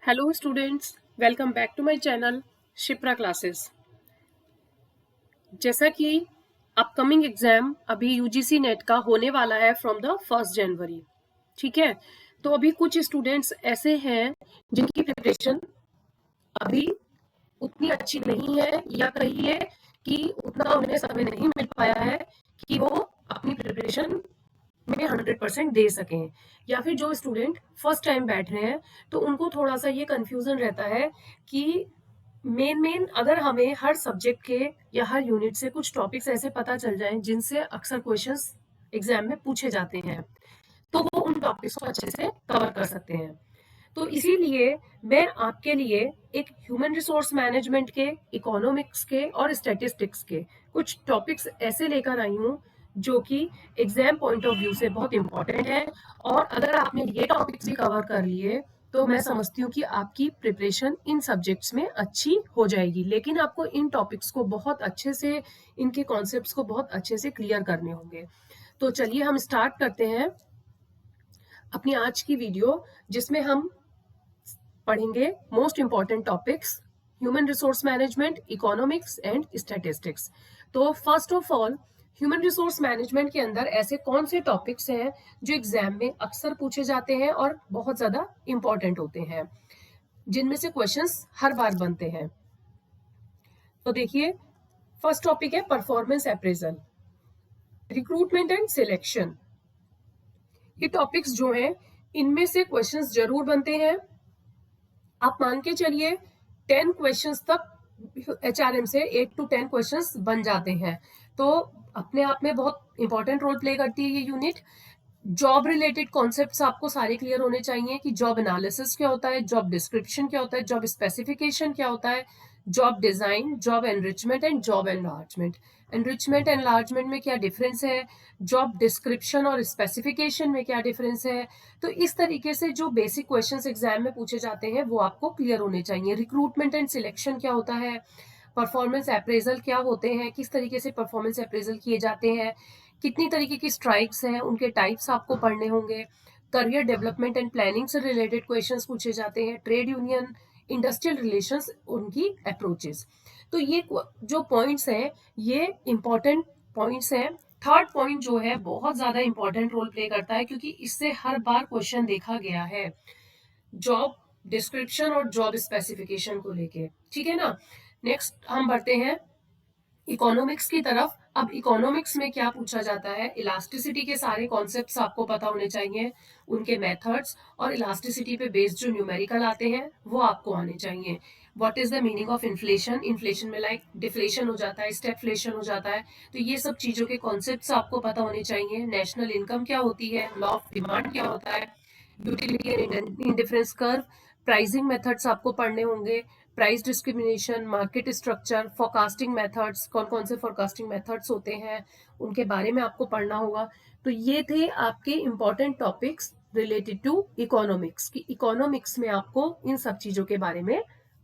Hello students, welcome back to my channel Shipra classes. जैसा कि upcoming exam अभी UGC NET का होने वाला है फ्रॉम द 1 जनवरी। ठीक है, तो अभी कुछ स्टूडेंट्स ऐसे हैं जिनकी प्रिपरेशन अभी उतनी अच्छी नहीं है, या कहिए कि उतना उन्हें समय नहीं मिल पाया है कि वो अपनी प्रिपरेशन में 100% दे सकें, या फिर जो स्टूडेंट फर्स्ट टाइम बैठ रहे हैं तो उनको थोड़ा सा ये कंफ्यूजन रहता है कि मेन अगर हमें हर सब्जेक्ट के या हर यूनिट से कुछ टॉपिक्स ऐसे पता चल जाएं जिनसे अक्सर क्वेश्चंस एग्जाम में पूछे जाते हैं, तो वो उन टॉपिक्स को अच्छे से कवर कर सकते हैं। तो इसीलिए मैं आपके लिए एक ह्यूमन रिसोर्स मैनेजमेंट के, इकोनॉमिक्स के और स्टैटिस्टिक्स के कुछ टॉपिक्स ऐसे लेकर आई हूँ जो कि एग्जाम पॉइंट ऑफ व्यू से बहुत इंपॉर्टेंट है। और अगर आपने ये टॉपिक्स भी कवर कर लिए तो मैं समझती हूँ कि आपकी प्रिपरेशन इन सब्जेक्ट्स में अच्छी हो जाएगी। लेकिन आपको इन टॉपिक्स को बहुत अच्छे से, इनके कॉन्सेप्ट्स को बहुत अच्छे से क्लियर करने होंगे। तो चलिए हम स्टार्ट करते हैं अपनी आज की वीडियो, जिसमें हम पढ़ेंगे most important topics human resource management, economics and statistics. तो first of all, human resource management के अंदर ऐसे कौन से टॉपिक्स हैं जो एग्जाम में अक्सर पूछे जाते हैं और बहुत ज्यादा इंपॉर्टेंट होते हैं, जिनमें से क्वेश्चंस हर बार बनते हैं। तो देखिए, फर्स्ट टॉपिक है performance appraisal, recruitment and selection. ये टॉपिक्स जो हैं इनमें से क्वेश्चंस जरूर बनते हैं। आप मान के चलिए 10 क्वेश्चंस तक एचआरएम से 8 to 10 क्वेश्चंस बन जाते हैं। तो अपने आप में बहुत इंपॉर्टेंट रोल प्ले करती है ये यूनिट। जॉब रिलेटेड कॉन्सेप्ट्स आपको सारे क्लियर होने चाहिए कि जॉब एनालिसिस क्या होता है, जॉब डिस्क्रिप्शन क्या होता है, जॉब स्पेसिफिकेशन क्या होता है, job design, job enrichment and job enlargement. Enrichment enlargement में क्या डिफरेंस है, जॉब डिस्क्रिप्शन और स्पेसिफिकेशन में क्या डिफरेंस है। तो इस तरीके से जो बेसिक क्वेश्चंस एग्जाम में पूछे जाते हैं वो आपको क्लियर होने चाहिए। रिक्रूटमेंट एंड सिलेक्शन क्या होता है, परफॉर्मेंस अप्रेजल क्या होते हैं, किस तरीके से परफॉर्मेंस अप्रेजल किए जाते हैं, कितनी तरीके की स्ट्राइक्स हैं, उनके टाइप्स आपको पढ़ने होंगे। करियर डेवलपमेंट एंड प्लानिंग से रिलेटेड क्वेश्चंस पूछे जाते हैं। ट्रेड यूनियन, इंडस्ट्रियल रिलेशंस, उनकी अप्रोचेस। तो ये जो पॉइंट्स हैं ये इंपॉर्टेंट पॉइंट्स हैं। थर्ड पॉइंट जो है बहुत ज्यादा इंपॉर्टेंट रोल प्ले करता है, क्योंकि इससे हर बार क्वेश्चन देखा गया है, जॉब डिस्क्रिप्शन और जॉब स्पेसिफिकेशन को लेके। ठीक है ना। नेक्स्ट हम बढ़ते हैं इकोनॉमिक्स की तरफ। अब इकोनॉमिक्स में क्या पूछा जाता है, इलास्टिसिटी के सारे कॉन्सेप्ट्स आपको पता होने चाहिए, उनके मेथड्स और इलास्टिसिटी पे बेस्ड जो न्यूमेरिकल आते हैं वो आपको आने चाहिए। What is the meaning of inflation, inflation में लाइक डिफ्लेशन हो जाता है, स्टेगफ्लेशन हो जाता है, तो ये सब चीजों के कॉन्सेप्ट्स आपको पता होने चाहिए। नेशनल इनकम क्या होती है, लॉ ऑफ डिमांड क्या होता है, utility and indifference curve, pricing methods आपको पढ़ने होंगे, price discrimination, market structure, forecasting methods, कौन कौन से फोरकास्टिंग मेथड्स होते हैं उनके बारे में आपको पढ़ना होगा। तो ये थे आपके important topics related to economics की। इकोनॉमिक्स में आपको इन सब चीजों के बारे में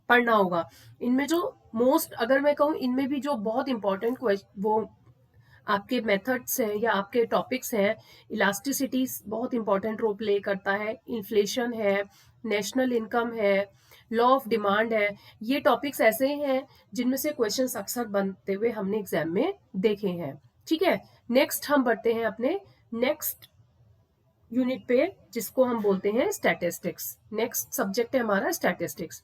पढ़ना होगा। इनमें जो मोस्ट, अगर मैं कहूँ इनमें भी जो बहुत इंपॉर्टेंट वो आपके मेथड्स हैं या आपके टॉपिक्स हैं, इलास्टिसिटी बहुत इंपॉर्टेंट रोल प्ले करता है, इन्फ्लेशन है, नेशनल इनकम है, लॉ ऑफ डिमांड है। ये टॉपिक्स ऐसे हैं जिनमें से क्वेश्चंस अक्सर बनते हुए हमने एग्जाम में देखे हैं। ठीक है, नेक्स्ट हम बढ़ते हैं अपने नेक्स्ट यूनिट पे, जिसको हम बोलते हैं स्टैटिस्टिक्स। नेक्स्ट सब्जेक्ट है हमारा स्टैटिस्टिक्स।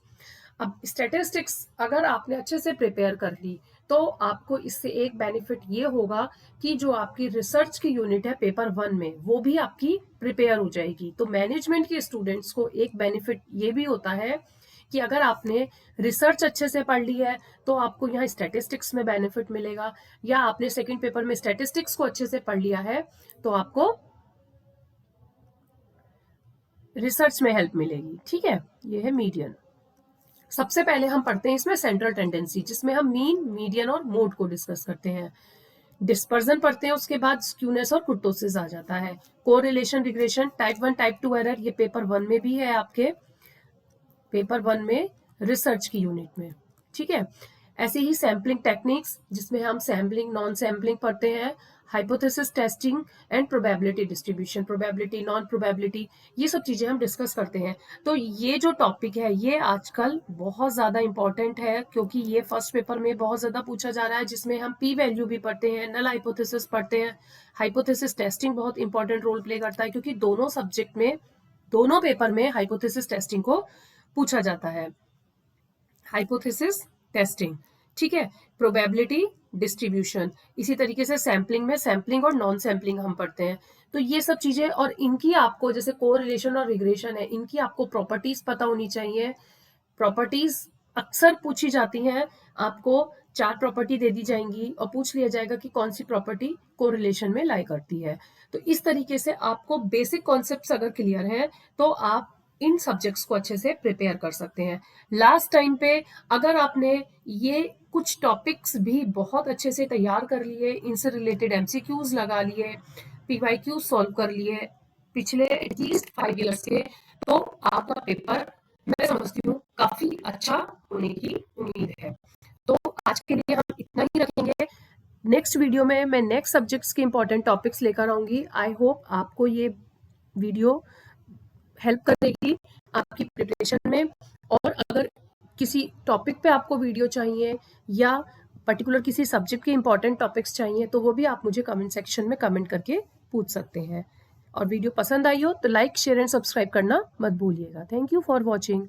अब स्टैटिस्टिक्स अगर आपने अच्छे से प्रिपेयर कर ली तो आपको इससे एक बेनिफिट ये होगा कि जो आपकी रिसर्च की यूनिट है पेपर 1 में वो भी आपकी प्रिपेयर हो जाएगी। तो मैनेजमेंट के स्टूडेंट्स को एक बेनिफिट ये भी होता है कि अगर आपने रिसर्च अच्छे से पढ़ ली है तो आपको यहाँ स्टैटिस्टिक्स में बेनिफिट मिलेगा, या आपने सेकंड पेपर में स्टैटिस्टिक्स को अच्छे से पढ़ लिया है तो आपको रिसर्च में हेल्प मिलेगी। ठीक है, ये है मीडियन। सबसे पहले हम पढ़ते हैं इसमें सेंट्रल टेंडेंसी, जिसमें हम मीन, मीडियन और मोड को डिस्कस करते हैं। डिस्पर्जन पढ़ते हैं, उसके बाद स्क्यूनेस और कुर्टोसिस आ जाता है। Correlation, regression, type 1 type 2 error, ये पेपर 1 में भी है आपके, पेपर 1 में रिसर्च की यूनिट में। ठीक है, ऐसे ही सैम्पलिंग टेक्निक्स, जिसमें हम सैम्पलिंग, नॉन सैम्पलिंग पढ़ते हैं, hypothesis testing and probability distribution, probability, non probability, ये सब चीजें हम डिस्कस करते हैं। तो ये जो टॉपिक है ये आजकल बहुत ज्यादा इंपॉर्टेंट है, क्योंकि ये फर्स्ट पेपर में बहुत ज्यादा पूछा जा रहा है, जिसमें हम पी वैल्यू भी पढ़ते हैं, नल हाइपोथेसिस पढ़ते हैं। हाइपोथेसिस टेस्टिंग बहुत इंपॉर्टेंट रोल प्ले करता है, क्योंकि दोनों सब्जेक्ट में, दोनों पेपर में हाइपोथेसिस टेस्टिंग को पूछा जाता है। हाइपोथेसिस टेस्टिंग, ठीक है। प्रोबेबिलिटी डिस्ट्रीब्यूशन, इसी तरीके से सैम्पलिंग में सैम्पलिंग और नॉन सैम्पलिंग हम पढ़ते हैं। तो ये सब चीजें, और इनकी आपको जैसे कोरिलेशन और रिग्रेशन है, इनकी आपको प्रॉपर्टीज पता होनी चाहिए। प्रॉपर्टीज अक्सर पूछी जाती हैं, आपको 4 प्रॉपर्टी दे दी जाएंगी और पूछ लिया जाएगा कि कौन सी प्रॉपर्टी कोरिलेशन में लाई करती है। तो इस तरीके से आपको बेसिक कॉन्सेप्ट्स अगर क्लियर है तो आप इन सब्जेक्ट्स को अच्छे से प्रिपेयर कर सकते हैं। लास्ट टाइम पे अगर आपने ये कुछ टॉपिक्स भी बहुत अच्छे से तैयार कर लिए, इनसे रिलेटेड एमसीक्यूज लगा लिए, पीवाईक्यू सॉल्व कर लिए पिछले एटलीस्ट 5 ईयर्स के, तो आपका पेपर मैं समझती हूँ काफी अच्छा होने की उम्मीद है। तो आज के लिए हम इतना ही रखेंगे। नेक्स्ट वीडियो में मैं नेक्स्ट सब्जेक्ट्स के इंपॉर्टेंट टॉपिक्स लेकर आऊंगी। आई होप आपको ये वीडियो हेल्प करेगी आपकी प्रिपरेशन में। और अगर किसी टॉपिक पे आपको वीडियो चाहिए या पर्टिकुलर किसी सब्जेक्ट के इंपॉर्टेंट टॉपिक्स चाहिए, तो वो भी आप मुझे कमेंट सेक्शन में कमेंट करके पूछ सकते हैं। और वीडियो पसंद आई हो तो लाइक, शेयर एंड सब्सक्राइब करना मत भूलिएगा। Thank you for watching.